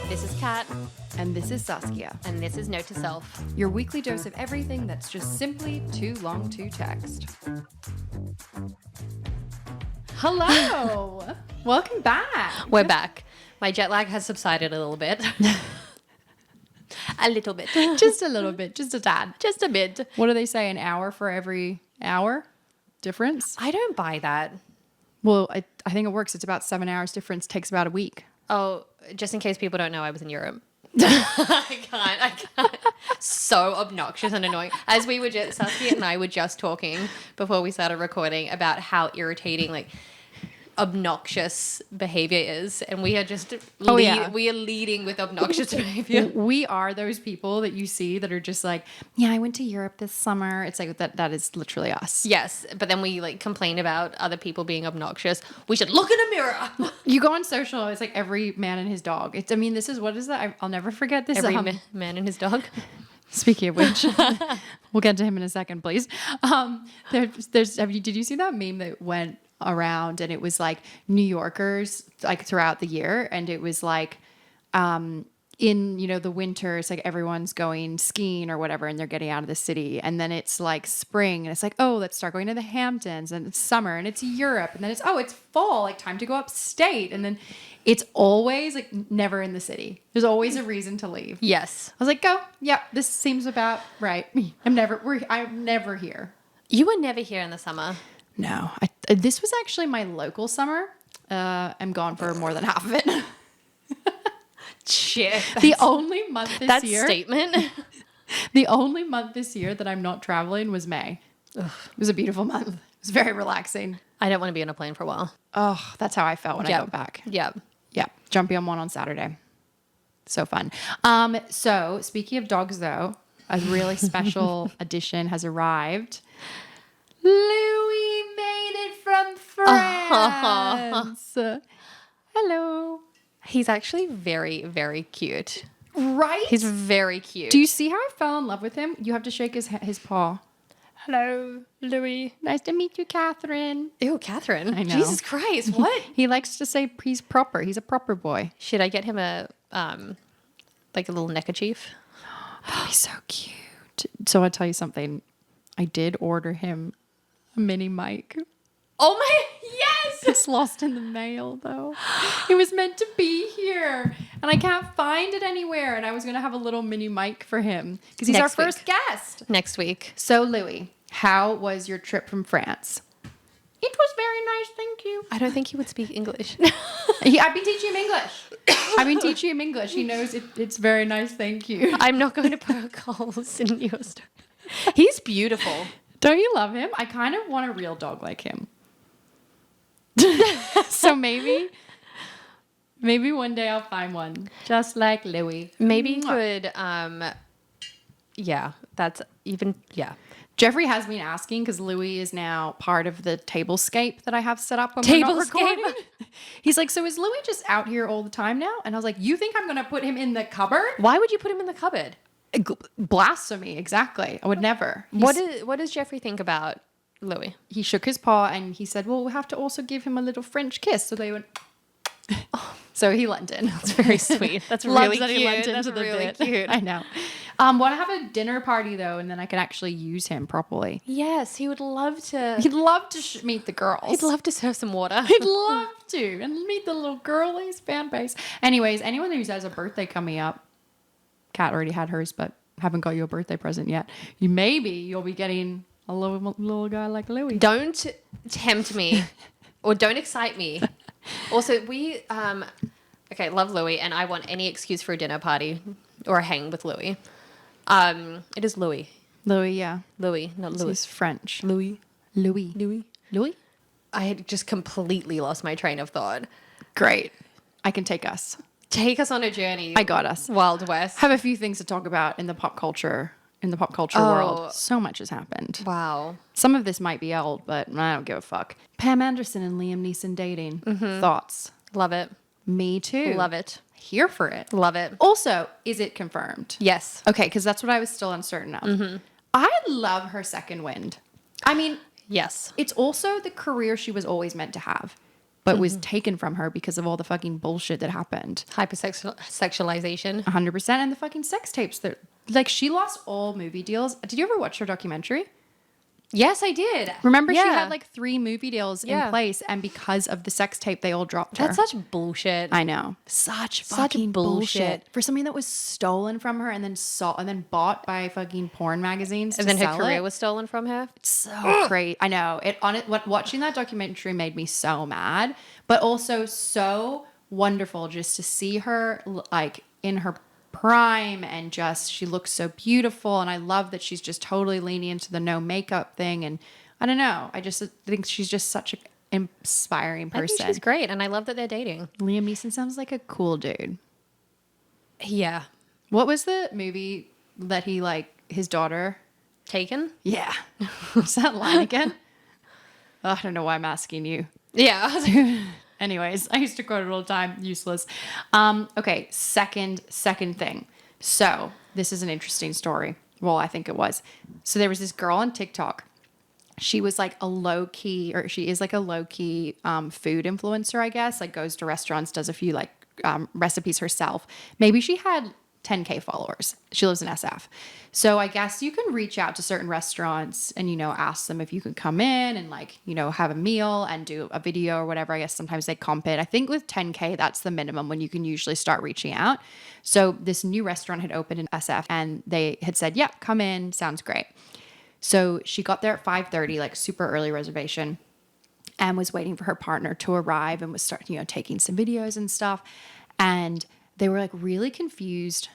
This is Kat, And this is Saskia, and this is Note to Self. your weekly dose of everything that's just simply too long to text. Hello! Welcome back! We're back. My jet lag has subsided a little bit. A little bit. Just a little bit, just a tad. Just a bit. What do they say, an hour for every hour difference? I don't buy that. Well, I think it works. It's about 7 hours difference, takes about a week. Oh, just in case people don't know, I was in Europe. I can't. So obnoxious and annoying. As we were just, Saskia and I were just talking before we started recording about how irritating, like, obnoxious behavior is, and we are just we are leading with obnoxious behavior. We are those people that you see that are just like, yeah, I went to Europe this summer. It's like that is literally us. Yes, but then we like complain about other people being obnoxious. We should look in a mirror. You go on social, it's like every man and his dog. This is, what is that? I'll never forget this. Every man and his dog. Speaking of which, we'll get to him in a second, please. Did you see that meme that went around, and it was like New Yorkers like throughout the year, and it was like in the winter it's like everyone's going skiing or whatever, and they're getting out of the city, and then it's like spring and it's like, oh, let's start going to the Hamptons, and it's summer and it's Europe, and then it's fall, like time to go upstate, and then it's always like never in the city. There's always a reason to leave. Yes. I was like, go, yeah, this seems about right. I'm never here. You were never here in the summer. No, this was actually my local summer. I'm gone for more than half of it. Shit. The only month this year. That statement. The only month this year that I'm not traveling was May. Ugh. It was a beautiful month. It was very relaxing. I don't want to be on a plane for a while. Oh, that's how I felt when I got back. Yeah. Yeah. Jumping on one on Saturday. So fun. So speaking of dogs though, a really special addition has arrived. Louis made it from France. Hello. He's actually very, very cute. Right? He's very cute. Do you see how I fell in love with him? You have to shake his paw. Hello, Louis. Nice to meet you, Catherine. Ew, Catherine. I know. Jesus Christ, what? He likes to say he's proper. He's a proper boy. Should I get him a little neckerchief? That'd be so cute. So I'll tell you something. I did order him a mini mic. Oh my, yes! It's lost in the mail though. It was meant to be here and I can't find it anywhere, and I was going to have a little mini mic for him because he's our first guest. Next week. So Louis, how was your trip from France? It was very nice, thank you. I don't think he would speak English. I've been teaching him English. He knows it's very nice, thank you. I'm not going to poke holes in your story. He's beautiful. Don't you love him? I kind of want a real dog like him. So maybe one day I'll find one just like Louis. Maybe you could, Jeffrey has been asking because Louis is now part of the tablescape that I have set up when we're not recording. He's like, so is Louis just out here all the time now? And I was like, you think I'm going to put him in the cupboard? Why would you put him in the cupboard? Blasphemy, exactly. I would never. What does Jeffrey think about Louis? He shook his paw and he said, well, we'll have to also give him a little French kiss. So they went... So he lent in. That's very sweet. That's really cute. He lent That's into the really bit. cute. I know. Want to have a dinner party though, and then I can actually use him properly. Yes, he would love to. He'd love to meet the girls. He'd love to serve some water. He'd love to, and meet the little girlies fan base. Anyways, anyone who has a birthday coming up, Kat already had hers, but haven't got you a birthday present yet. You'll be getting a little guy like Louis. Don't tempt me, or don't excite me. Also, love Louis, and I want any excuse for a dinner party or a hang with Louis. It is Louis. Louis, yeah. Louis, not Louis. He's French. Louis. Louis. I had just completely lost my train of thought. Great. I can take us. Take us on a journey. I got us. Wild West. Have a few things to talk about in the pop culture world. So much has happened. Wow. Some of this might be old, but I don't give a fuck. Pam Anderson and Liam Neeson dating. Mm-hmm. Thoughts? Love it. Me too. Love it. Here for it. Love it. Also, is it confirmed? Yes. Okay, because that's what I was still uncertain of. Mm-hmm. I love her second wind. I mean, yes. It's also the career she was always meant to have. but was taken from her because of all the fucking bullshit that happened. Hypersexualization. 100%. And the fucking sex tapes that, like, she lost all movie deals. Did you ever watch her documentary? Yes, I did. Remember, she Yeah. had like 3 movie deals in place, and because of the sex tape, they all dropped her. That's such bullshit. I know. Such fucking bullshit. For something that was stolen from her and then bought by fucking porn magazines. And to then her sell career it. was stolen from her. So great. I know. Watching that documentary made me so mad, but also so wonderful just to see her like in her prime, and just she looks so beautiful, and I love that she's just totally leaning into the no makeup thing. And I don't know, I just think she's just such an inspiring person. I think she's great, and I love that they're dating. Liam Neeson sounds like a cool dude. Yeah. What was the movie that he like his daughter? Taken? Yeah. What's that line again? Oh, I don't know why I'm asking you. Yeah. Anyways, I used to quote it all the time. Useless. Okay, second thing. So this is an interesting story. Well, I think it was. So there was this girl on TikTok. She was like a she is like a low key food influencer, I guess. Like goes to restaurants, does a few like recipes herself. Maybe she had 10K followers. She lives in SF. So I guess you can reach out to certain restaurants and, ask them if you can come in and like, have a meal and do a video or whatever. I guess sometimes they comp it. I think with 10K, that's the minimum when you can usually start reaching out. So this new restaurant had opened in SF and they had said, yeah, come in. Sounds great. So she got there at 5:30, like super early reservation, and was waiting for her partner to arrive and was taking some videos and stuff. And they were like really confused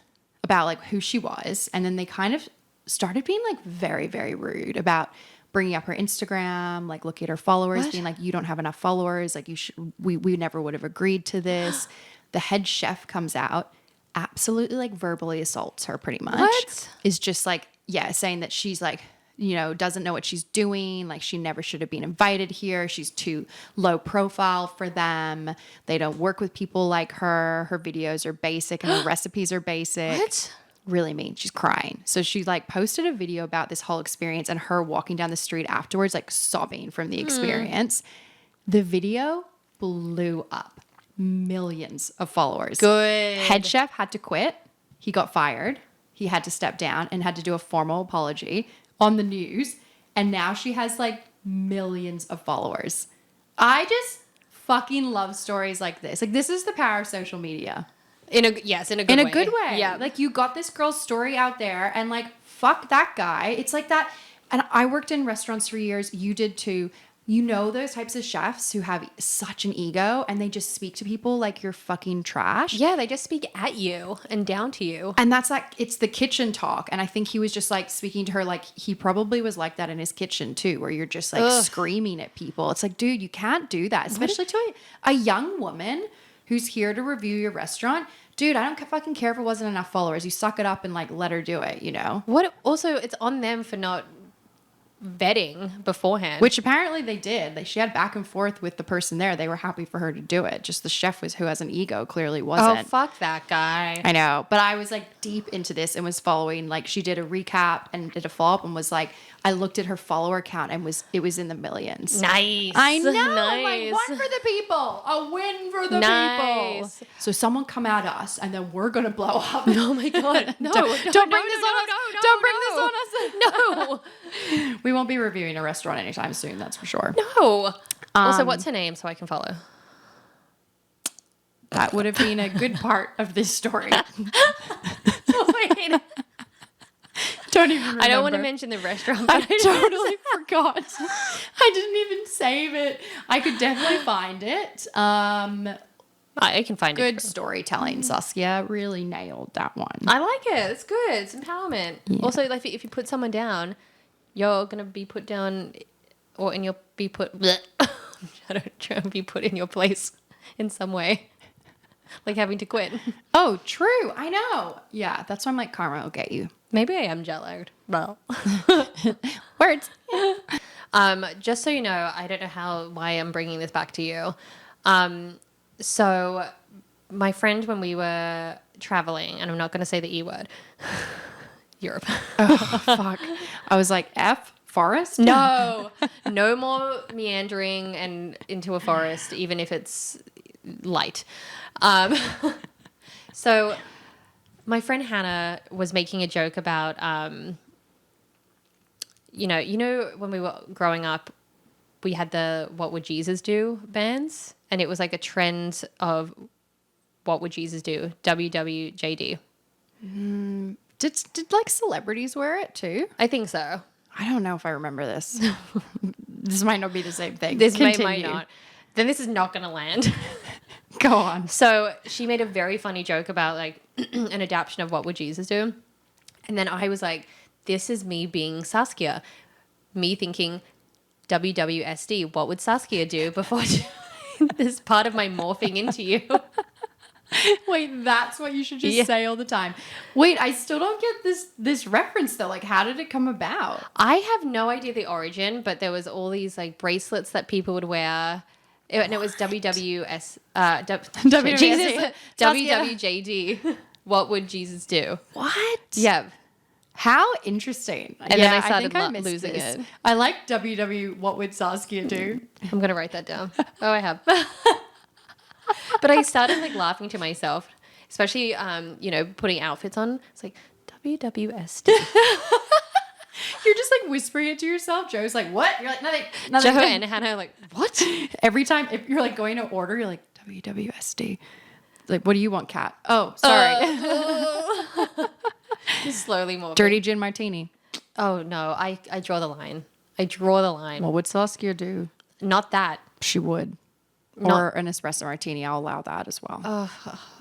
about like who she was. And then they kind of started being like very, very rude about bringing up her Instagram, like looking at her followers, being like, you don't have enough followers. Like we never would have agreed to this. The head chef comes out, absolutely like verbally assaults her pretty much. What? Is just like, yeah, saying that she's like, doesn't know what she's doing. Like she never should have been invited here. She's too low profile for them. They don't work with people like her. Her videos are basic and her recipes are basic. What? Really mean. She's crying. So she like posted a video about this whole experience and her walking down the street afterwards, like sobbing from the experience. The video blew up. Millions of followers. Good. Head chef had to quit. He got fired. He had to step down and had to do a formal apology on the news, and now she has like millions of followers. I just fucking love stories like this. Like this is the power of social media. In a good way. Yeah. Like you got this girl's story out there, and like fuck that guy. It's like that. And I worked in restaurants for years. You did too. Those types of chefs who have such an ego and they just speak to people like you're fucking trash. Yeah, they just speak at you and down to you. And that's like, it's the kitchen talk. And I think he was just like speaking to her like he probably was like that in his kitchen too, where you're just like screaming at people. It's like, dude, you can't do that, especially to a young woman who's here to review your restaurant. Dude, I don't fucking care if it wasn't enough followers. You suck it up and like let her do it, What? Also, it's on them for not vetting beforehand, which apparently they did. She had back and forth with the person there. They were happy for her to do it. Just the chef who has an ego clearly wasn't. Oh, fuck that guy. I know, but I was like deep into this and was following. Like she did a recap and did a follow up and was like, I looked at her follower count and it was in the millions. Nice. I know. Nice. Like one for the people, a win for the people. So someone come at us and then we're gonna blow up. Oh my god! No! Don't bring this on us. Don't bring this on us. No. We won't be reviewing a restaurant anytime soon. That's for sure. No. Also, what's her name so I can follow? That would have been a good part of this story. Wait. Don't even remember. I don't want to mention the restaurant. I But totally forgot. I didn't even save it. I could definitely find it. I can find Good it. storytelling, Saskia. Really nailed that one. I like it. It's good. It's empowerment. Yeah. Also, like if you put someone down, you're gonna be put down, and you'll be put. I don't try to be put in your place in some way, like having to quit. Oh, true. I know. Yeah, that's why I'm like, karma will get you. Maybe I am jet lagged. Well, words. Just so you know, I don't know why I'm bringing this back to you. So my friend, when we were traveling, and I'm not going to say the E word, Europe. Oh, fuck. I was like, F forest? No, no more meandering and into a forest, even if it's light. Um, so my friend Hannah was making a joke about, you know, when we were growing up, we had the "What Would Jesus Do" bands, and it was like a trend of "What Would Jesus Do?" WWJD. Did like celebrities wear it too? I think so. I don't know if I remember this. This might not be the same thing. This might Continue. not. Then this is not going to land. Go on. So she made a very funny joke about like an adaptation of "What Would Jesus Do?" And then I was like, this is me being Saskia. Me thinking, WWSD, what would Saskia do before this part of my morphing into you? Wait, that's what you should just say all the time. Wait, I still don't get this reference though. Like, how did it come about? I have no idea the origin, but there was all these like bracelets that people would wear. And it was WWS, Jesus, WWJD. What would Jesus do? What? Yeah. How interesting. And then I started losing this. it. I like WW. What would Saskia do? I'm going to write that down. Oh, I have. But I started like laughing to myself, especially, you know, putting outfits on. It's like WWSD. You're just like whispering it to yourself. Joe's like, what? You're like, nothing. Joe and Hannah are like, what? Every time if you're like going to order, you're like, WWSD. Like, what do you want, Kat? Oh, sorry. Just slowly more. Dirty gin martini. Oh, no. I draw the line. I draw the line. What would Saskia do? Not that. She would. Not- Or an espresso martini. I'll allow that as well.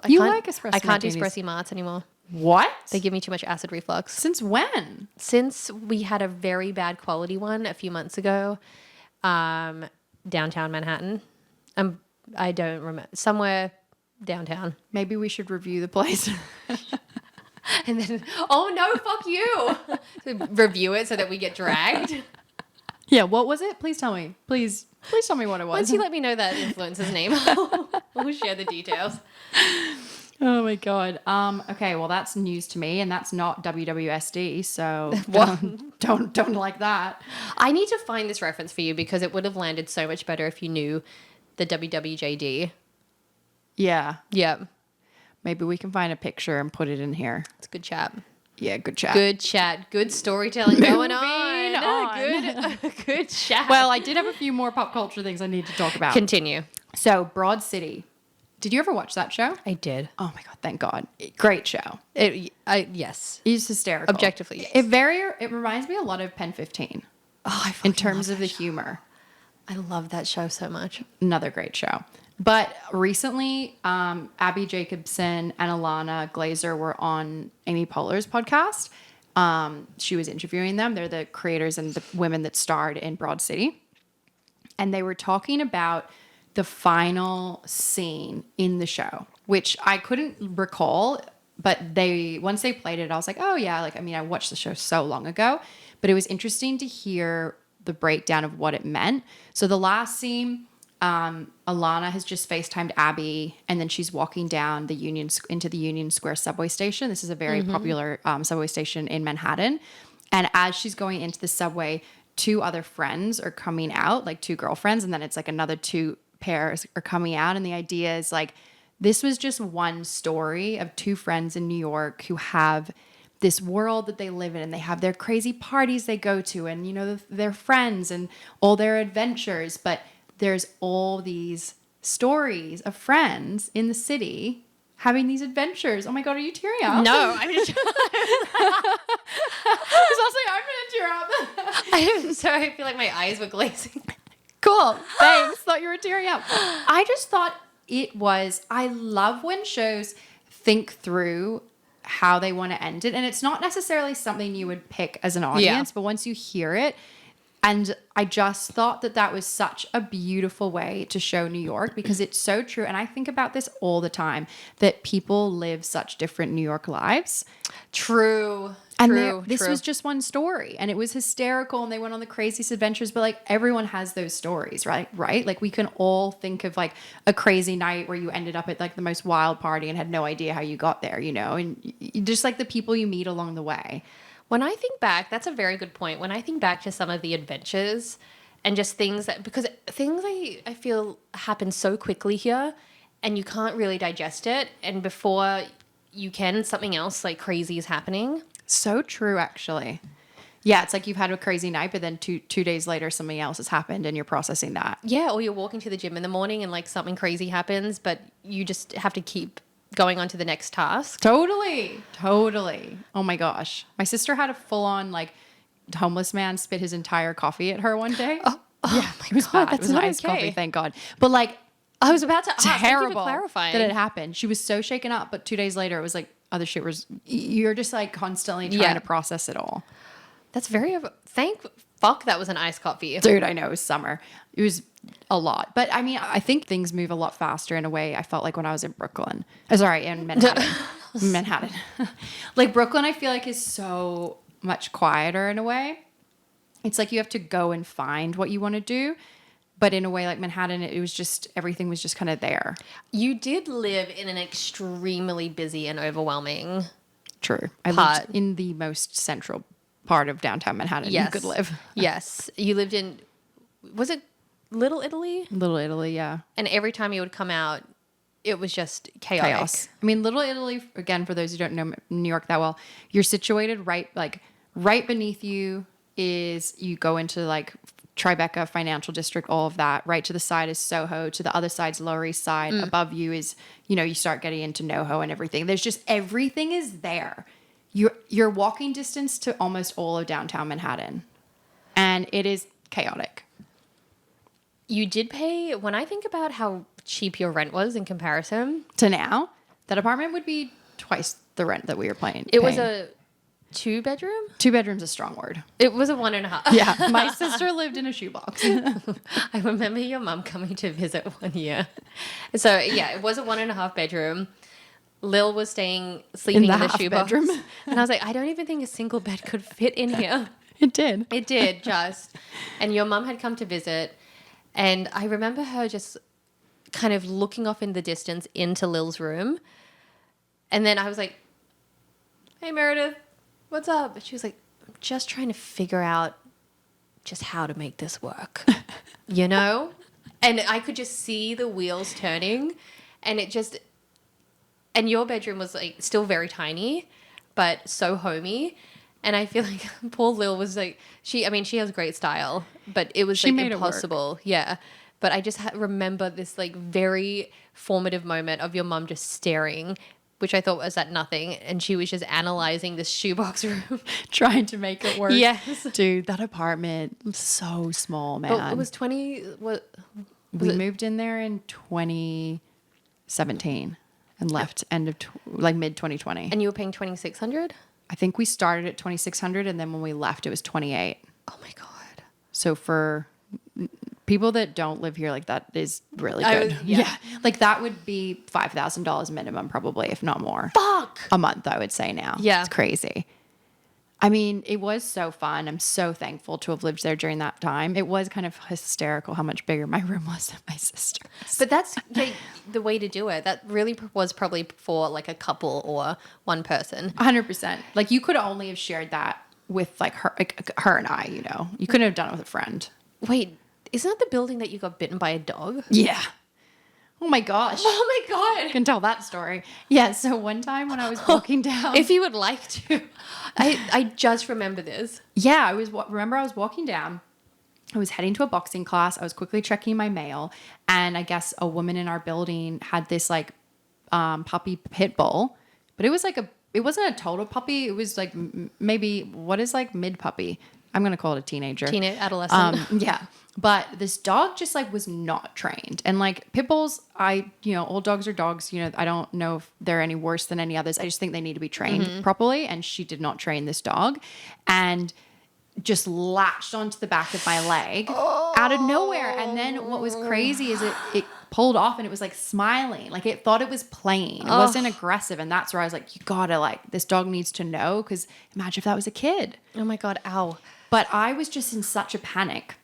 You like espresso I can't do martinis. espresso marts anymore. What? They give me too much acid reflux. Since when? Since we had a very bad quality one a few months ago, downtown Manhattan. I don't remember. Somewhere downtown. Maybe we should review the place. And then, oh no, fuck you. So review it so that we get dragged. Yeah, what was it? Please tell me. Please tell me what it was. Once you let me know that influencer's name, we'll share the details. Oh my god. Okay, well that's news to me, and that's not WWSD. So don't like that. I need to find this reference for you because it would have landed so much better if you knew the WWJD. Yeah, Yeah, maybe we can find a picture and put it in here. it's a good chat. Yeah, good chat. Good chat. Good storytelling going on. Moving on. Good chat. Well, I did have a few more pop culture things I need to talk about. Continue. So, Broad City. Did you ever watch that show? I did. Oh my god, thank God! Great show. Yes. It's hysterical. Objectively, yes. It reminds me a lot of Pen 15 Oh, I in terms of the humor. I love that show so much. Another great show. But recently, Abby Jacobson and Alana Glazer were on Amy Poehler's podcast. She was interviewing them. They're the creators and the women that starred in Broad City. And they were talking about the final scene in the show, which I couldn't recall. But once they played it, I was like, oh yeah. Like, I mean, I watched the show so long ago. But it was interesting to hear the breakdown of what it meant. So the last scene... Alana has just FaceTimed Abby, and then she's walking down into the Union Square subway station. This is a very popular subway station in Manhattan. And as she's going into the subway, two other friends are coming out, like two girlfriends, and then it's like another two pairs are coming out. And the idea is like, this was just one story of two friends in New York who have this world that they live in, and they have their crazy parties they go to, and you know, their friends and all their adventures, but there's all these stories of friends in the city having these adventures. Oh my God, are you tearing up? No, I'm just... I'm going to tear up. I'm sorry. I feel like my eyes were glazing. Cool. Thanks. Thought you were tearing up. I just thought I love when shows think through how they want to end it. And it's not necessarily something you would pick as an audience, but once you hear it, and I just thought that was such a beautiful way to show New York, because it's so true. And I think about this all the time, that people live such different New York lives. True. And this was just one story, and it was hysterical, and they went on the craziest adventures, but like everyone has those stories, right? Like we can all think of like a crazy night where you ended up at like the most wild party and had no idea how you got there, you know, and just like the people you meet along the way. When I think back, that's a very good point. When I think back to some of the adventures and just things that, because things I feel happen so quickly here and you can't really digest it. And before you can, something else like crazy is happening. So true, actually. Yeah, it's like you've had a crazy night, but then two days later, something else has happened and you're processing that. Yeah, or you're walking to the gym in the morning and like something crazy happens, but you just have to keep going on to the next task. Totally. Oh my gosh. My sister had a full on like homeless man spit his entire coffee at her one day. Oh yeah, my it was God, bad. that's It was not iced okay. coffee, thank God. But like I was about to ask. Thank you for terrible clarifying that it happened. She was so shaken up, but 2 days later it was like other shit was you're just like constantly trying to process it all. That's very, fuck that was an iced coffee. Dude, I know it was summer. It was a lot. But I mean, I think things move a lot faster in a way I felt like when I was in Brooklyn. Sorry, in Manhattan. Manhattan. Like Brooklyn, I feel like is so much quieter in a way. It's like you have to go and find what you want to do. But in a way like Manhattan, it was just, everything was just kind of there. You did live in an extremely busy and overwhelming. True. I lived in the most central part of downtown Manhattan you could live. Yes. You lived in, was it Little Italy? Little Italy, yeah. And every time you would come out, it was just chaotic. Chaos. I mean, Little Italy, again, for those who don't know New York that well, you're situated right beneath you is, you go into like Tribeca Financial District, all of that. Right to the side is Soho. To the other side's Lower East Side. Above you is, you start getting into NoHo and everything. There's just, everything is there. You're walking distance to almost all of downtown Manhattan. And it is chaotic. You did pay, when I think about how cheap your rent was in comparison. To now, that apartment would be twice the rent that we were paying. It was a 2-bedroom? 2 bedrooms, a strong word. It was a 1.5. Yeah. My sister lived in a shoebox. I remember your mum coming to visit one year. So yeah, it was a 1.5 bedroom. Lil was sleeping in the shoebox. Bedroom. And I was like, I don't even think a single bed could fit in here. It did. It did, just. And your mum had come to visit. And I remember her just kind of looking off in the distance into Lil's room. And then I was like, hey, Meredith, what's up? And she was like, I'm just trying to figure out just how to make this work, And I could just see the wheels turning. And it just... And your bedroom was like still very tiny, but so homey. And I feel like poor Lil was like, she has great style, but it was like impossible. Yeah. But I just remember this like very formative moment of your mum just staring, which I thought was at nothing. And she was just analyzing this shoebox room. Trying to make it work. Yes. Dude, that apartment was so small, man. But it was we moved in there in 2017 and left mid 2020. And you were paying $2,600? I think we started at 2,600 and then when we left it was 28. Oh my God. So for people that don't live here, like that is really good. Yeah. Like that would be $5,000 minimum probably, if not more. Fuck. A month, I would say now. Yeah. It's crazy. I mean, it was so fun. I'm so thankful to have lived there during that time. It was kind of hysterical how much bigger my room was than my sister's. But that's the way to do it. That really was probably for like a couple or one person. 100%. Like you could only have shared that with like her and I, You couldn't have done it with a friend. Wait, isn't that the building that you got bitten by a dog? Yeah. Oh my gosh. Oh my God. I can tell that story. Yeah. So one time when I was walking down. If you would like to. I just remember this. Yeah. I was walking down. I was heading to a boxing class. I was quickly checking my mail. And I guess a woman in our building had this like puppy pit bull. But it was like it wasn't a total puppy. It was like maybe what is like mid puppy. I'm going to call it a teenager. Adolescent. Yeah. But this dog just like was not trained. And like pit bulls, old dogs are dogs. I don't know if they're any worse than any others. I just think they need to be trained properly. And she did not train this dog and just latched onto the back of my leg out of nowhere. And then what was crazy is it pulled off and it was like smiling. Like it thought it was playing. It wasn't aggressive. And that's where I was like, you gotta this dog needs to know. Cause imagine if that was a kid. Oh my God. Ow. But I was just in such a panic.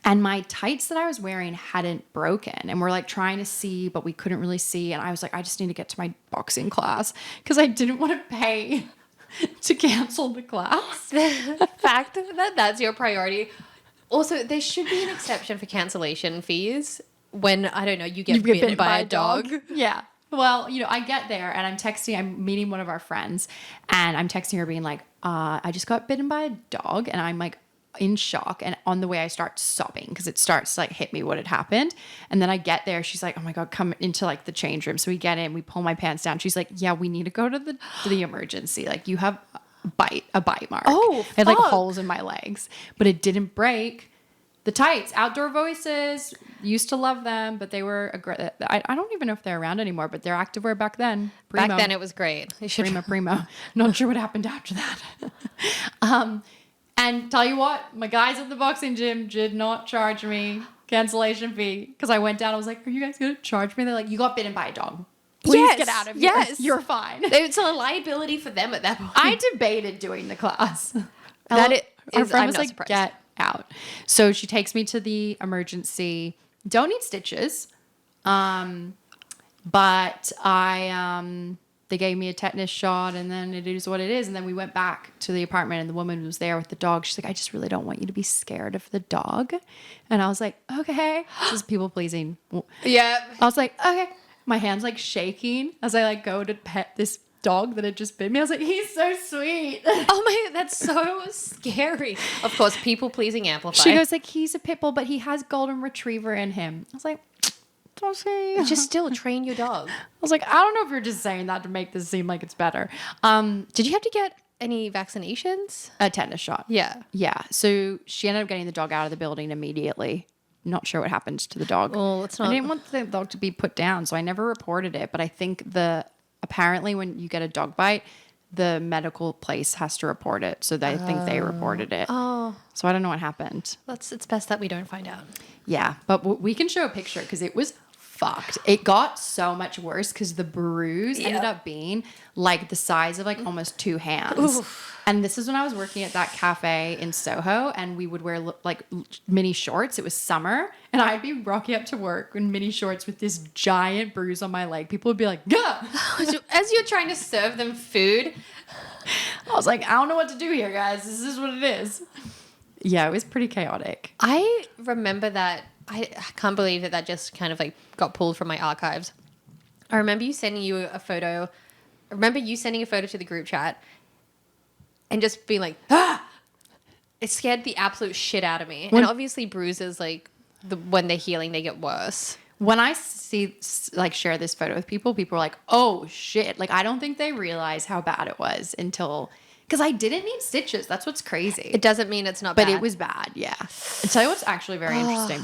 And my tights that I was wearing hadn't broken. And we're like trying to see, but we couldn't really see. And I was like, I just need to get to my boxing class because I didn't want to pay to cancel the class. The fact that that's your priority. Also, there should be an exception for cancellation fees when, I don't know, you get bitten by a dog. Yeah. Well, I get there and I'm meeting one of our friends and I'm texting her being like, I just got bitten by a dog, and I'm like in shock. And on the way I start sobbing because it starts to like hit me what had happened. And then I get there. She's like, oh my God, come into like the change room. So we get in, we pull my pants down. She's like, yeah, we need to go to the emergency. Like you have a bite mark. Oh, I had like fuck. holes in my legs, but it didn't break. The tights, Outdoor Voices, used to love them, but they were, I don't even know if they're around anymore, but they're activewear back then. Primo. Back then it was great. You should Primo. Not sure what happened after that. And tell you what, my guys at the boxing gym did not charge me cancellation fee because I went down. I was like, are you guys going to charge me? They're like, you got bitten by a dog. Please Yes, get out of here. yes. You're fine. It's a liability for them at that point. I debated doing the class. That it Our is, friend I'm was not like, surprised. get out. So she takes me to the emergency. Don't need stitches. But they gave me a tetanus shot, and then it is what it is. And then we went back to the apartment, and the woman was there with the dog. She's like, I just really don't want you to be scared of the dog. And I was like, okay. This is people pleasing. Yeah. I was like, okay. My hand's like shaking as I like go to pet this dog that had just bit me. I was like, he's so sweet. Oh my, that's so scary. Of course, people pleasing amplified. She goes like, he's a pit bull, but he has golden retriever in him. I was like, don't say. just still train your dog. I was like, I don't know if you're just saying that to make this seem like it's better. Did you have to get any vaccinations? A tetanus shot. Yeah. Yeah. So she ended up getting the dog out of the building immediately. Not sure what happened to the dog. Well, it's not. I didn't want the dog to be put down, so I never reported it. But I think apparently when you get a dog bite, the medical place has to report it. So I think they reported it. Oh, So I don't know what happened. it's best that we don't find out. Yeah, but we can show a picture because it was fucked. It got so much worse because the bruise ended up being like the size of like almost two hands. Oof. And this is when I was working at that cafe in Soho, and we would wear like mini shorts. It was summer, and I'd be rocking up to work in mini shorts with this giant bruise on my leg. People would be like, "Gah!" As you're trying to serve them food. I was like, I don't know what to do here, guys. This is what it is. Yeah, it was pretty chaotic. I remember that. I can't believe that just kind of like got pulled from my archives. I remember you sending a photo to the group chat and just being like, ah! It scared the absolute shit out of me. And obviously bruises, like, when they're healing, they get worse. When I share this photo with people, people are like, oh shit. Like, I don't think they realize how bad it was because I didn't need stitches. That's what's crazy. It doesn't mean it's not But bad. it was bad, yeah. I'll tell you what's actually very interesting.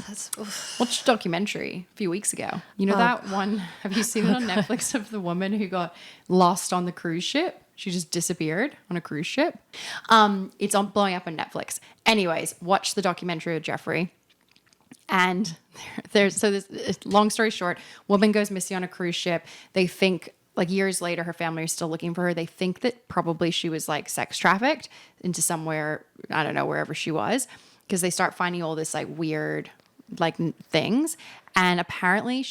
Watched a documentary a few weeks ago. You know that one? Have you seen it on Netflix of the woman who got lost on the cruise ship? She just disappeared on a cruise ship. It's blowing up on Netflix. Anyways, watch the documentary of Jeffrey. And this long story short, woman goes missing on a cruise ship. They think like years later, her family is still looking for her. They think that probably she was like sex trafficked into somewhere, I don't know, wherever she was, because they start finding all this like weird like things. And apparently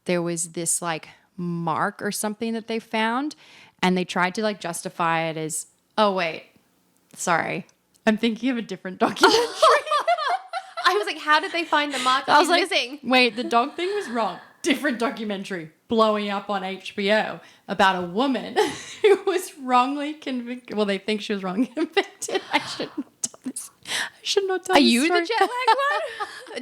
there was this like mark or something that they found, and they tried to like justify it as, oh wait, sorry, I'm thinking of a different documentary. I was like, how did they find the mark I was that like, he's missing? wait, the dog thing was wrong. Different documentary blowing up on HBO about a woman who was wrongly convicted. Well, they think she was wrongly convicted. I shouldn't have done this. I should not tell Are this you story. the jet lag one?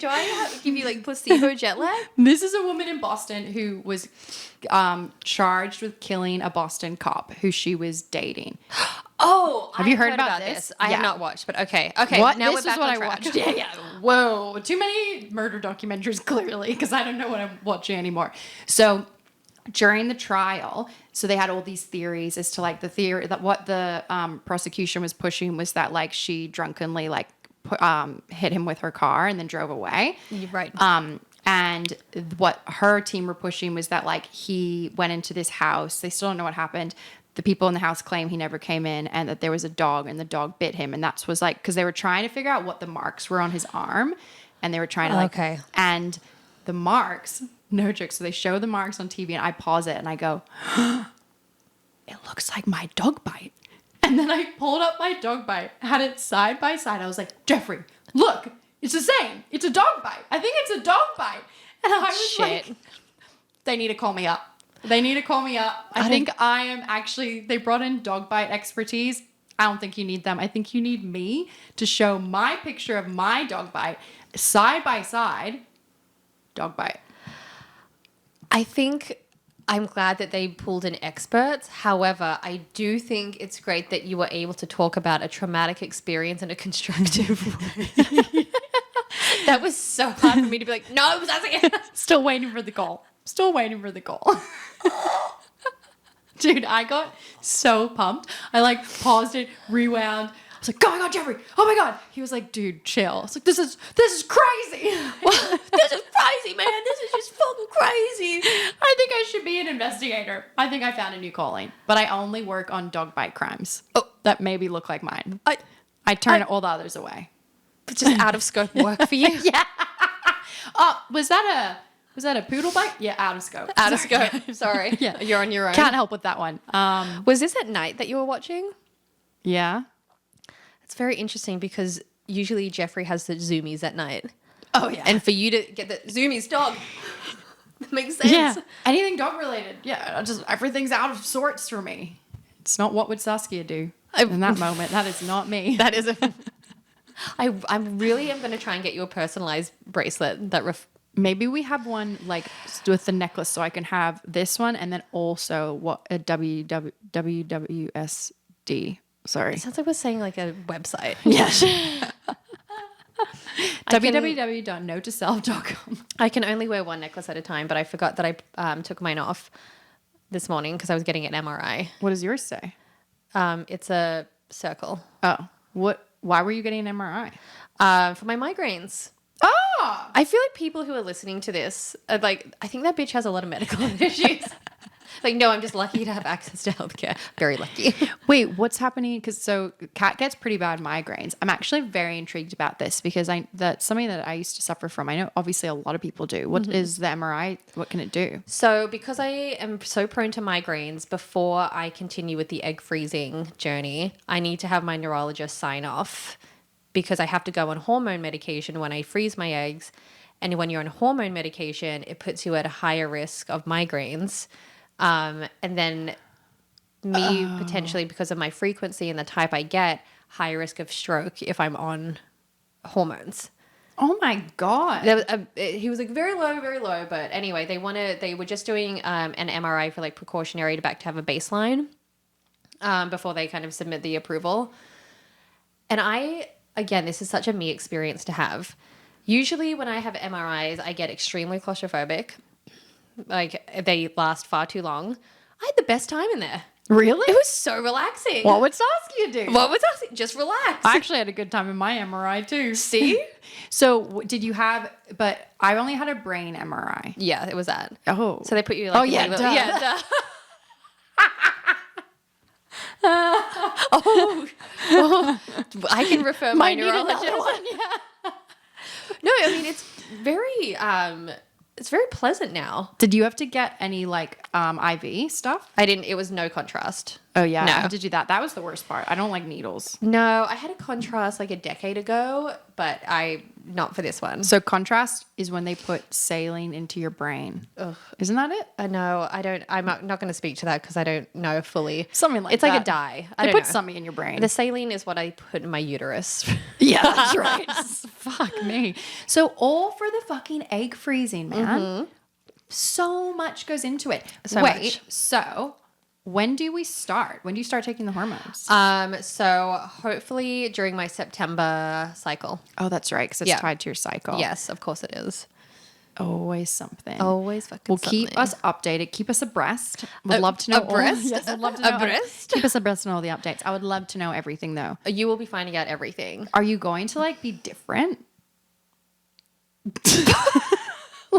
Do I give you like placebo jet lag? This is a woman in Boston who was charged with killing a Boston cop who she was dating. Oh, Have you heard about this? I Yeah. have not watched, but okay. What? Now This we're is back what on I track. watched. Yeah. Whoa. Too many murder documentaries, clearly, because I don't know what I'm watching anymore. So during the trial, so they had all these theories as to like the theory that what the prosecution was pushing was that like she drunkenly like hit him with her car and then drove away. You're right. And what her team were pushing was that like he went into this house. They still don't know what happened. The people in the house claim he never came in, and that there was a dog and the dog bit him. And that was like, because they were trying to figure out what the marks were on his arm, and they were trying to like, Okay. and the marks, no joke. So they show the marks on TV, and I pause it and I go, it looks like my dog bite. And then I pulled up my dog bite, had it side by side. I was like, Jeffrey, look, it's the same. It's a dog bite. I think it's a dog bite. And I was like, they need to call me up. They need to call me up. I think I am actually, they brought in dog bite expertise. I don't think you need them. I think you need me to show my picture of my dog bite side by side. Dog bite. I think I'm glad that they pulled in experts. However, I do think it's great that you were able to talk about a traumatic experience in a constructive way. That was so hard for me to be like, no, it was Saskia. Still waiting for the call. Dude, I got so pumped. I like paused it, rewound. I was like, oh my God, Jeffrey. Oh my God. He was like, dude, chill. I was like, this is crazy. This is crazy, man. This is just fucking crazy. I think I should be an investigator. I think I found a new calling, but I only work on dog bite crimes that maybe look like mine. I turn all the others away. Just out of scope work for you. Yeah. Oh, was that a poodle bite? Yeah, out of scope. Out of scope. Sorry. Yeah. You're on your own. Can't help with that one. Was this at night that you were watching? Yeah. It's very interesting because usually Jeffrey has the zoomies at night. Oh, yeah. And for you to get the zoomies dog, that makes sense. Yeah. Anything dog related. Yeah. Just everything's out of sorts for me. It's not what would Saskia do in that moment. That is not me. That is I really am going to try and get you a personalized bracelet that Maybe we have one like with the necklace so I can have this one and then also a WWSD. Sorry. It sounds like we're saying like a website. Yes. www.notetoself.com. I can only wear one necklace at a time, but I forgot that I took mine off this morning because I was getting an MRI. What does yours say? It's a circle. Oh, why were you getting an MRI? For my migraines. Oh! I feel like people who are listening to this are like, I think that bitch has a lot of medical issues. Like, no, I'm just lucky to have access to healthcare. Very lucky. Wait, what's happening? Because Kat gets pretty bad migraines. I'm actually very intrigued about this because that's something that I used to suffer from. I know obviously a lot of people do. What is the MRI? What can it do? So because I am so prone to migraines, before I continue with the egg freezing journey, I need to have my neurologist sign off because I have to go on hormone medication when I freeze my eggs. And when you're on hormone medication, it puts you at a higher risk of migraines. And then potentially because of my frequency and the type I get, higher risk of stroke if I'm on hormones. Oh my God. He was like very low. But anyway, they were just doing an MRI for like precautionary to have a baseline before they kind of submit the approval. And again, this is such a me experience to have. Usually when I have MRIs, I get extremely claustrophobic. Like they last far too long. I had the best time in there. Really? It was so relaxing. What would Saskia do? Just relax. I actually had a good time in my MRI too. See? So did you have, but I only had a brain MRI. Yeah, it was that. Oh. So they put you like, duh. Duh. Oh, I can refer my neurologist. No, I mean it's very pleasant now. Did you have to get any like IV stuff? I didn't. It was no contrast. Oh yeah, No. I had to do that. That was the worst part. I don't like needles. No, I had a contrast like a decade ago, but not for this one. So contrast is when they put saline into your brain. Ugh. Isn't that it? No, I don't. I'm not going to speak to that because I don't know fully. Something like it's that. Like a dye. They put something in your brain. The saline is what I put in my uterus. Yeah, that's right. Fuck me. So all for the fucking egg freezing, man. Mm-hmm. So much goes into it. Much. So when do we start? When do you start taking the hormones? So hopefully during my September cycle. Oh, that's right, because it's tied to your cycle. Yes, of course it is. Always something. Always fucking something. Keep us updated. Keep us abreast. Would love to know. Abreast? Yes, I'd love to know. Abreast? Keep us abreast on all the updates. I would love to know everything, though. You will be finding out everything. Are you going to like be different?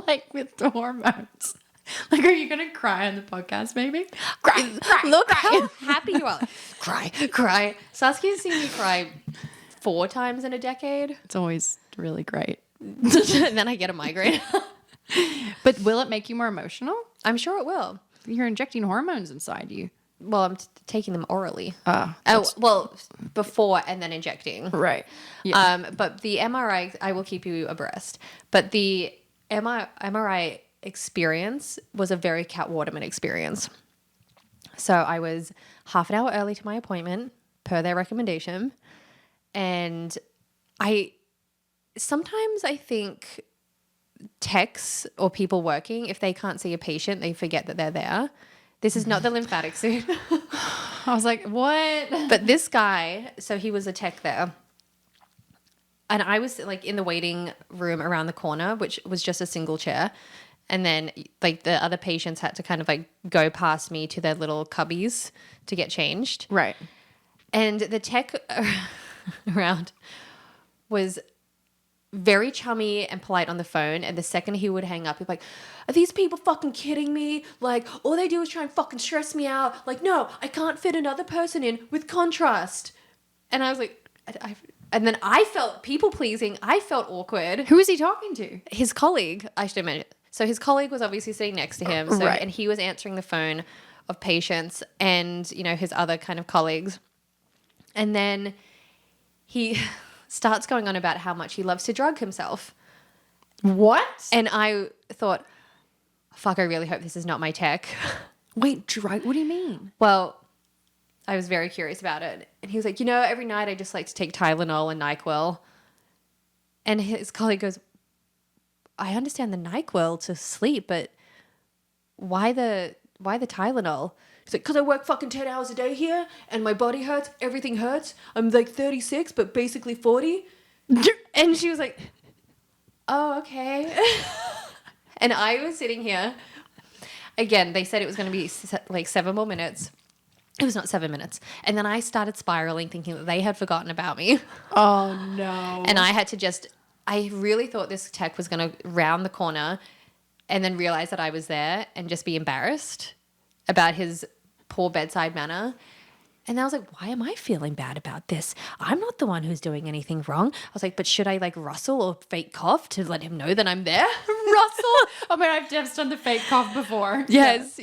Like with the hormones? Like, are you going to cry on the podcast, maybe? Cry. Look how happy you are. Cry. Saskia's seen me cry 4 times in a decade. It's always really great. And then I get a migraine. But will it make you more emotional? I'm sure it will. You're injecting hormones inside you. Well, I'm taking them orally. Oh, Well, before and then injecting. right. Yeah. But the MRI, I will keep you abreast. But the MRI experience was a very Cat Waterman experience. So I was half an hour early to my appointment per their recommendation. And sometimes I think techs or people working, if they can't see a patient, they forget that they're there. This is not the lymphatic suit. I was like, what? But this guy, so he was a tech there. And I was like in the waiting room around the corner, which was just a single chair. And then like the other patients had to kind of like go past me to their little cubbies to get changed. Right. And the tech around was very chummy and polite on the phone. And the second he would hang up, he'd be like, are these people fucking kidding me? Like, all they do is try and fucking stress me out. Like, no, I can't fit another person in with contrast. And I was like, and then I felt people pleasing. I felt awkward. Who is he talking to? His colleague, I should mention. So his colleague was obviously sitting next to him. So, Right. And he was answering the phone of patients and, you know, his other kind of colleagues. And then he starts going on about how much he loves to drug himself. What? And I thought, fuck, I really hope this is not my tech. Wait, drug? What do you mean? Well, I was very curious about it. And he was like, you know, every night I just like to take Tylenol and NyQuil. And his colleague goes, I understand the NyQuil to sleep, but why the Tylenol? He's like, because I work fucking 10 hours a day here and my body hurts. Everything hurts. I'm like 36, but basically 40. And she was like, oh, okay. And I was sitting here. Again, they said it was going to be like 7 more minutes. It was not 7 minutes. And then I started spiraling, thinking that they had forgotten about me. Oh, no. And I had to I really thought this tech was going to round the corner and then realize that I was there and just be embarrassed about his poor bedside manner. And I was like, why am I feeling bad about this? I'm not the one who's doing anything wrong. I was like, but should I like rustle or fake cough to let him know that I'm there? Rustle? Oh, man, I've just done the fake cough before. Yes.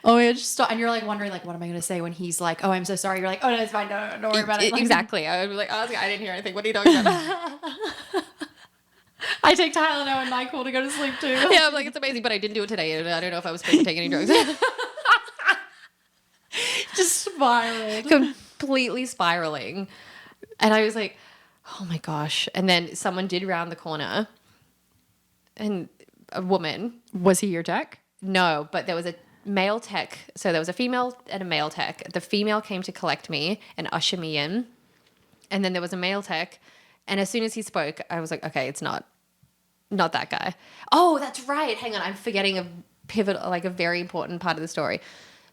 Oh, yeah, just stop. And you're like wondering, like, what am I going to say when he's like, oh, I'm so sorry. You're like, oh, no, it's fine. No, don't worry about it. Like, Exactly. I would be like, oh, I didn't hear anything. What are you talking about? I take Tylenol and NyQuil to go to sleep too. Yeah, I'm like, it's amazing, but I didn't do it today. I don't know if I was supposed to take any drugs. Just spiraled. Completely spiraling. And I was like, oh my gosh. And then someone did round the corner and a woman. Was he your tech? No, but there was a male tech. So there was a female and a male tech. The female came to collect me and usher me in. And then there was a male tech. And as soon as he spoke, I was like, okay, it's not that guy. Oh, that's right. Hang on. I'm forgetting a pivotal, like a very important part of the story.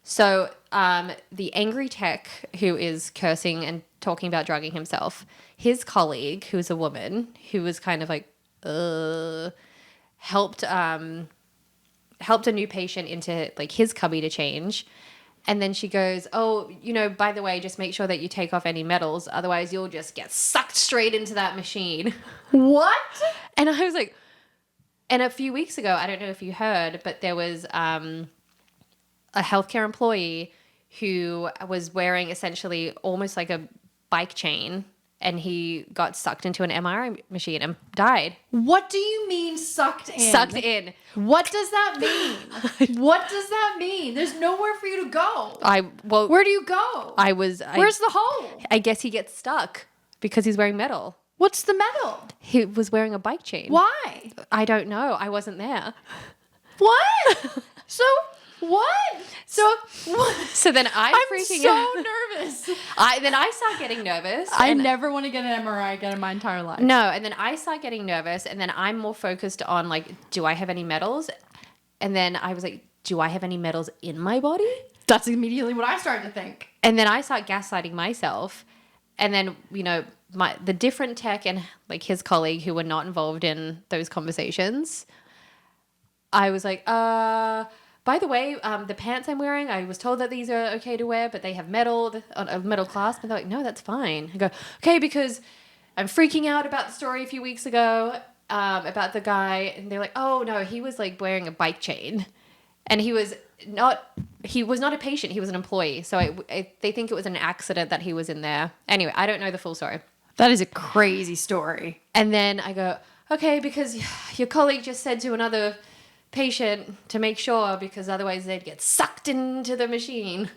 So the angry tech who is cursing and talking about drugging himself, his colleague, who is a woman, who was kind of like, helped a new patient into like his cubby to change. And then she goes, oh, you know, by the way, just make sure that you take off any metals. Otherwise, you'll just get sucked straight into that machine. What? And I was like, and a few weeks ago, I don't know if you heard, but there was a healthcare employee who was wearing essentially almost like a bike chain, and he got sucked into an MRI machine and died. What do you mean sucked in? Sucked in. What does that mean? What does that mean? There's nowhere for you to go. Where do you go? Where's the hole? I guess he gets stuck because he's wearing metal. What's the metal? He was wearing a bike chain. Why? I don't know. I wasn't there. What? So what? So then I'm freaking out. I'm so nervous. Then I start getting nervous. I never want to get an MRI again in my entire life. No, and then I start getting nervous, and then I'm more focused on like, do I have any metals? And then I was like, do I have any metals in my body? That's immediately what I started to think. And then I start gaslighting myself. And then, you know, the different tech and like his colleague who were not involved in those conversations, I was like, by the way, the pants I'm wearing, I was told that these are okay to wear, but they have a metal clasp. And they're like, no, that's fine. I go, okay, because I'm freaking out about the story a few weeks ago about the guy. And they're like, oh, no, he was like wearing a bike chain. And he was he was not a patient. He was an employee. So they think it was an accident that he was in there. Anyway, I don't know the full story. That is a crazy story. And then I go, okay, because your colleague just said to another patient to make sure, because otherwise they'd get sucked into the machine.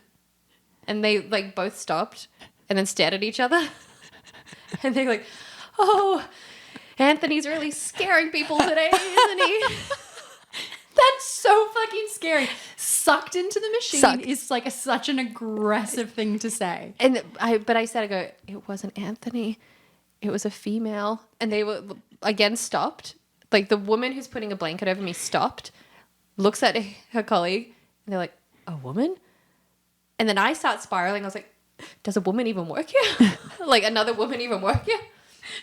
And they like both stopped and then stared at each other. And they're like, oh, Anthony's really scaring people today, isn't he? That's so fucking scary. Sucked into the machine is like such an aggressive thing to say. And I go, it wasn't Anthony. It was a female. And they were, again, stopped. Like the woman who's putting a blanket over me stopped, looks at her colleague, and they're like, a woman? And then I start spiraling. I was like, does a woman even work here? Like another woman even work here?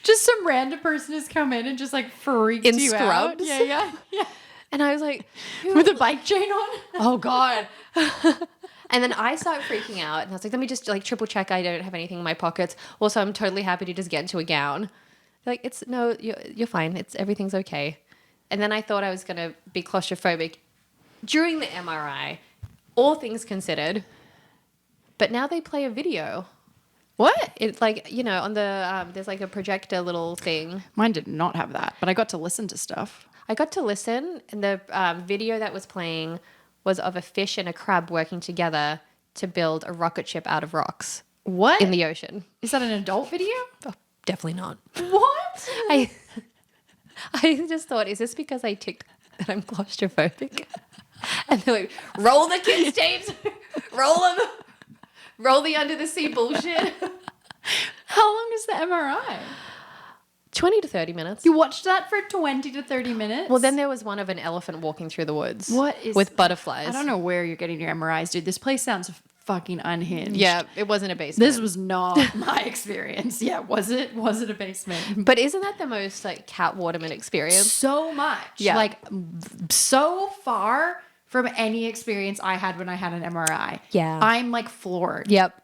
Just some random person has come in and just like freaked In you scrubs? out. Yeah. And I was like, With a bike chain on? oh God. And then I start freaking out. And I was like, let me just like triple check I don't have anything in my pockets. Also, I'm totally happy to just get into a gown. They're like, you're fine. Everything's okay. And then I thought I was going to be claustrophobic during the MRI, all things considered. But now they play a video. What? It's like, on the, there's like a projector little thing. Mine did not have that, but I got to listen to stuff. I got to listen, and the video that was playing was of a fish and a crab working together to build a rocket ship out of rocks. What? In the ocean. Is that an adult video? Oh, definitely not. What? I just thought, is this because I ticked that I'm claustrophobic? And they're like, roll the kids' tapes, roll them, roll the under the sea bullshit. How long is the MRI? 20 to 30 minutes. You watched that for 20 to 30 minutes? Well, then there was one of an elephant walking through the woods. What is... With butterflies. I don't know where you're getting your MRIs, dude. This place sounds fucking unhinged. Yeah, it wasn't a basement. This was not my experience. Yeah, was it? Was it a basement? But isn't that the most like Cat Waterman experience? So much. Yeah. Like so far from any experience I had when I had an MRI. Yeah. I'm like floored. Yep.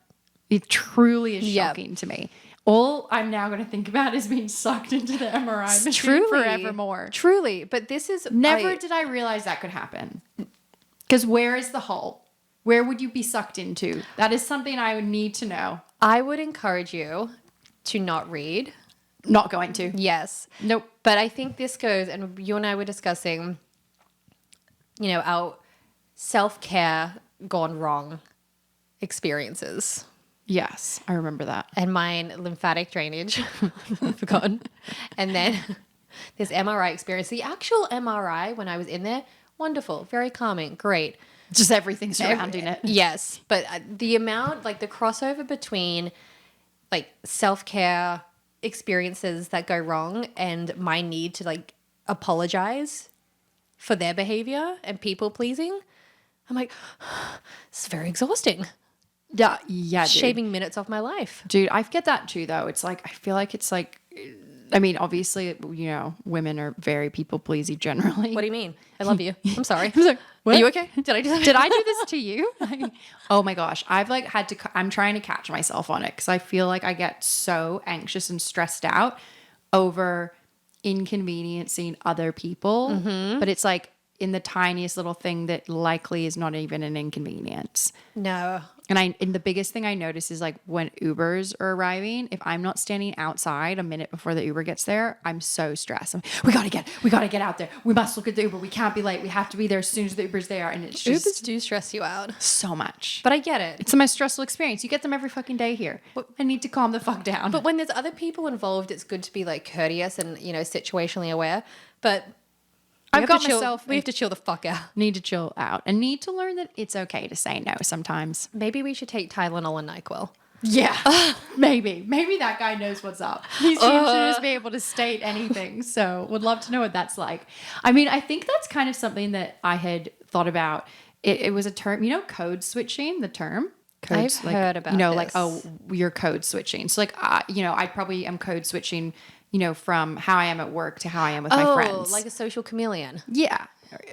It truly is Yep. shocking to me. All I'm now going to think about is being sucked into the MRI machine Truly. forevermore. Truly. But this is... Never did I realize that could happen. Because where is the hull? Where would you be sucked into? That is something I would need to know. I would encourage you to not read. Not going to. Yes. Nope. But I think this goes, and you and I were discussing, our self-care gone wrong experiences. Yes, I remember that. And mine, lymphatic drainage. I've forgotten. And then this MRI experience. The actual MRI, when I was in there, wonderful, very calming, great. Just everything surrounding it. Yes. But the amount, like the crossover between like self-care experiences that go wrong and my need to like apologize for their behavior and people pleasing, I'm like, it's very exhausting. Yeah, dude. Shaving minutes off my life. Dude, I get that too, though. It's like, I feel like it's like, I mean, obviously, women are very people pleasy generally. What do you mean? I love you. I'm sorry. I was like, what? Are you okay? Did I do something? Did I do this to you? Oh my gosh. I've like I'm trying to catch myself on it because I feel like I get so anxious and stressed out over inconveniencing other people. Mm-hmm. But it's like in the tiniest little thing that likely is not even an inconvenience. No. And the biggest thing I notice is like when Ubers are arriving, if I'm not standing outside a minute before the Uber gets there, I'm so stressed. We gotta get out there. We must look at the Uber. We can't be late. We have to be there as soon as the Uber's there. And it's just Ubers do stress you out. so much. But I get it. It's the most stressful experience. You get them every fucking day here. I need to calm the fuck down. But when there's other people involved, it's good to be like courteous and, situationally aware. But we have to chill the fuck out. Need to chill out and need to learn that it's okay to say no sometimes. Maybe we should take Tylenol and NyQuil. Yeah, maybe that guy knows what's up. He seems to just be able to state anything. So would love to know what that's like. I mean, I think that's kind of something that I had thought about. It was a term, code switching, the term. Codes, I've heard about this. Like, oh, you're code switching. So like, I probably am code switching, from how I am at work to how I am with my friends. Oh, like a social chameleon. Yeah.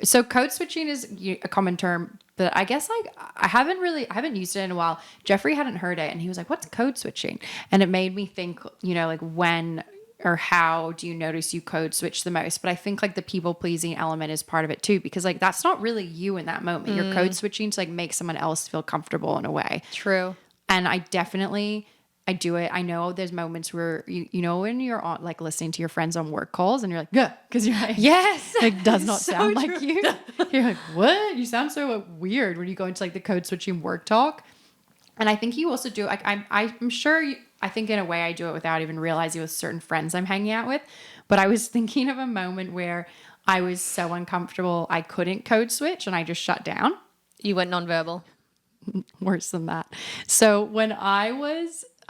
So code switching is a common term, but I guess like I haven't used it in a while. Jeffrey hadn't heard it and he was like, what's code switching? And it made me think, like when or how do you notice you code switch the most? But I think like the people pleasing element is part of it too, because like that's not really you in that moment. You're code switching to like make someone else feel comfortable in a way. True. And I do it. I know there's moments where you know when you're on like listening to your friends on work calls and you're like, yeah, because you're like, Yes. like does not So sound true. like you. You're like, what? You sound so weird when you go into like the code switching work talk. And I think you also do. Like I'm sure. I think in a way I do it without even realizing with certain friends I'm hanging out with. But I was thinking of a moment where I was so uncomfortable I couldn't code switch and I just shut down. You went nonverbal. Worse than that. So when I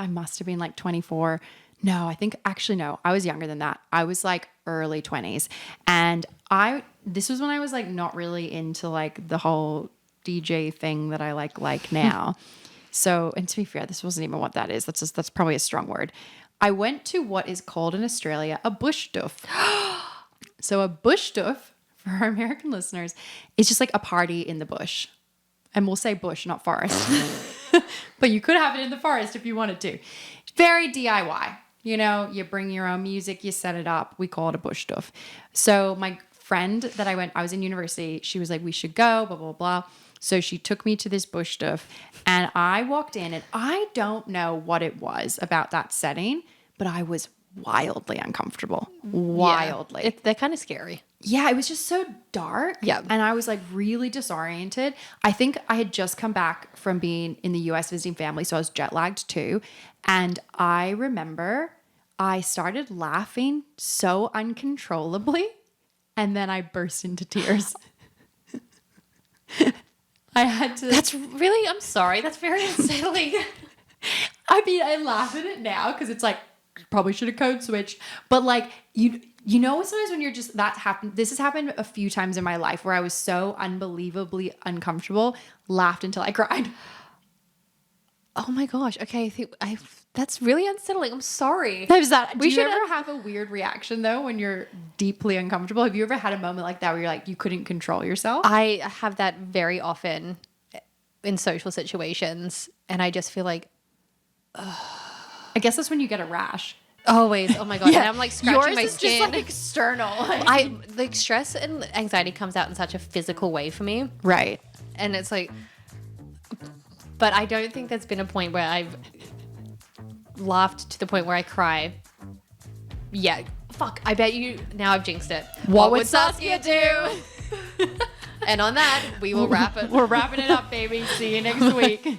must have been like 24. No, I was younger than that. I was like early 20s. And this was when I was like not really into like the whole DJ thing that I like now. So, and to be fair, this wasn't even what that is. That's probably a strong word. I went to what is called in Australia a bush doof. So a bush doof, for our American listeners, is just like a party in the bush. And we'll say bush, not forest. But you could have it in the forest if you wanted to. Very DIY. You know, you bring your own music, you set it up. We call it a bush doof. So my friend that I was in university, she was like, we should go, blah, blah, blah. So she took me to this bush doof and I walked in and I don't know what it was about that setting, but I was wildly uncomfortable. Wildly. Yeah. They're kind of scary. Yeah, it was just so dark. Yeah. And I was like really disoriented. I think I had just come back from being in the US visiting family, so I was jet lagged too. And I remember I started laughing so uncontrollably and then I burst into tears. I had to. That's really, I'm sorry. That's very unsettling. I mean, I laugh at it now because it's like, probably should have code switched. But like, you know, sometimes when you're just, that happened, this has happened a few times in my life where I was so unbelievably uncomfortable, laughed until I cried. Oh my gosh. Okay. That's really unsettling. I'm sorry. Do you ever have a weird reaction though when you're deeply uncomfortable? Have you ever had a moment like that where you're like, you couldn't control yourself? I have that very often in social situations. And I just feel like, I guess that's when you get a rash. always. Oh my God. Yeah. And I'm like scratching my Yours is skin. just like external. Like stress and anxiety comes out in such a physical way for me. Right. And it's like, but I don't think there's been a point where I've laughed to the point where I cry. Yeah. Fuck. I bet you, now I've jinxed it. What would Saskia do? And on that, we will wrap it. We're wrapping it up, baby. See you next week.